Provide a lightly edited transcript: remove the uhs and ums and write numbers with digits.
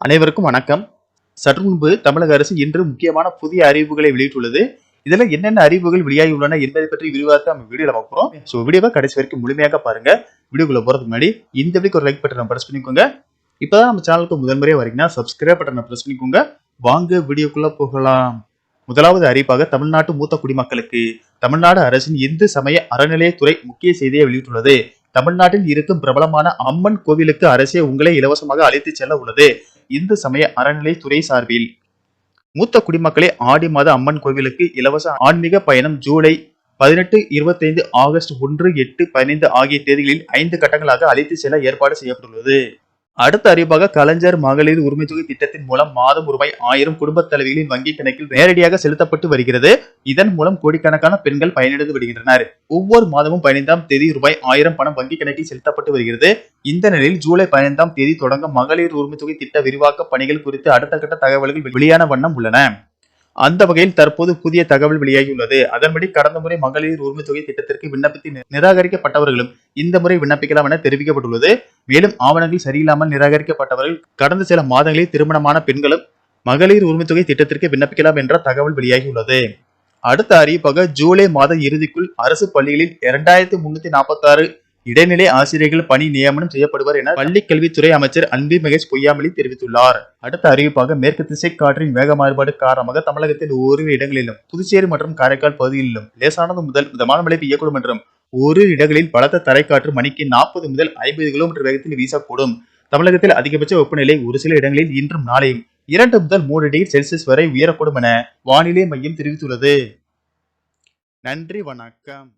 அனைவருக்கும் வணக்கம். சற்று முன்பு தமிழக அரசு இன்று முக்கியமான புதிய அறிவிப்புகளை வெளியிட்டுள்ளது. இதுல என்னென்ன அறிவிப்புகள் வெளியாகி உள்ளன என்பதை பற்றி விரிவாக நம்ம வீடியோல பார்க்கிறோம். சோ வீடியோவை கடைசி வரைக்கும் முழுமையாக பாருங்க. வீடியோக்குள்ள போறதுக்கு முன்னாடி இந்த வீடியோக்கு ஒரு லைக் பட்டனை பிரஸ் பண்ணிக்கோங்க. இப்பதான் நம்ம சேனலுக்கு முதன்முறையா வரீங்கன்னா சப்ஸ்கிரைப் பட்டனை பிரஸ் பண்ணிக்கோங்க. வாங்க வீடியோக்குள்ள போகலாம். முதலாவது அறிவிப்பாக தமிழ்நாட்டு மூத்த குடிமக்களுக்கு தமிழ்நாடு அரசின் இந்து சமய அறநிலையத்துறை முக்கிய செய்தியை வெளியிட்டுள்ளது. தமிழ்நாட்டில் இருக்கும் பிரபலமான அம்மன் கோவிலுக்கு அரசே உங்களை இலவசமாக அழைத்து செல்ல உள்ளது. இந்து சமய அறநிலைத்துறை சார்பில் மூத்த குடிமக்களே ஆடி மாத அம்மன் கோவிலுக்கு இலவச ஆன்மீக பயணம் ஜூலை 18, 25, ஆகஸ்ட் 1, 8, 15 ஆகிய தேதிகளில் 5 கட்டங்களாக அழைத்து செல்ல ஏற்பாடு செய்யப்பட்டுள்ளது. அடுத்த அறிவிப்பாக கலைஞர் மகளிர் உரிமை தொகை திட்டத்தின் மூலம் மாதம் ரூபாய் 1000 குடும்ப தலைவிகளின் வங்கி கணக்கில் நேரடியாக செலுத்தப்பட்டு வருகிறது. இதன் மூலம் கோடிக்கணக்கான பெண்கள் பயனடைந்து வருகின்றனர். ஒவ்வொரு மாதமும் 15ஆம் தேதி ரூபாய் 1000 பணம் வங்கி கணக்கில் செலுத்தப்பட்டு வருகிறது. இந்த நிலையில் ஜூலை 15ஆம் தேதி தொடங்க மகளிர் உரிமை தொகை திட்ட விரிவாக்க பணிகள் குறித்து அடுத்த கட்ட தகவல்கள் வெளியான வண்ணம் உள்ளன. அந்த வகையில் தற்போது புதிய தகவல் வெளியாகியுள்ளது. அதன்படி கடந்த முறை மகளிர் உரிமை தொகை திட்டத்திற்கு விண்ணப்பித்து நிராகரிக்கப்பட்டவர்களும் இந்த முறை விண்ணப்பிக்கலாம் என தெரிவிக்கப்பட்டுள்ளது. மேலும் ஆவணங்கள் சரியில்லாமல் நிராகரிக்கப்பட்டவர்கள் கடந்த சில மாதங்களில் திருமணமான பெண்களும் மகளிர் உரிமை தொகை திட்டத்திற்கு விண்ணப்பிக்கலாம் என்ற தகவல் வெளியாகியுள்ளது. அடுத்த அறிவிப்பாக ஜூலை மாத இறுதிக்குள் அரசு பள்ளிகளில் 2346 இடைநிலை ஆசிரியர்கள் பணி நியமனம் செய்யப்படுவர் என பள்ளிக் கல்வித்துறை அமைச்சர் அன்பில் மகேஷ் பொய்யாமொழி தெரிவித்துள்ளார். அடுத்த அறிவிப்பாக மேற்கு திசை காற்றின் வேக மாறுபாடு காரணமாக தமிழகத்தில் ஓரிரு இடங்களிலும் புதுச்சேரி மற்றும் காரைக்கால் பகுதிகளிலும் லேசானது முதல் மிதமான மழை பெய்யக்கூடும் என்றும் ஓரிரு இடங்களில் பலத்த தரைக்காற்று மணிக்கு 40 முதல் 50 கிலோமீட்டர் வேகத்தில் வீசக்கூடும். தமிழகத்தில் அதிகபட்ச வெப்பநிலை ஒரு சில இடங்களில் இன்றும் நாளையும் 2 முதல் 3 டிகிரி செல்சியஸ் வரை உயரக்கூடும் என வானிலை மையம் தெரிவித்துள்ளது. நன்றி, வணக்கம்.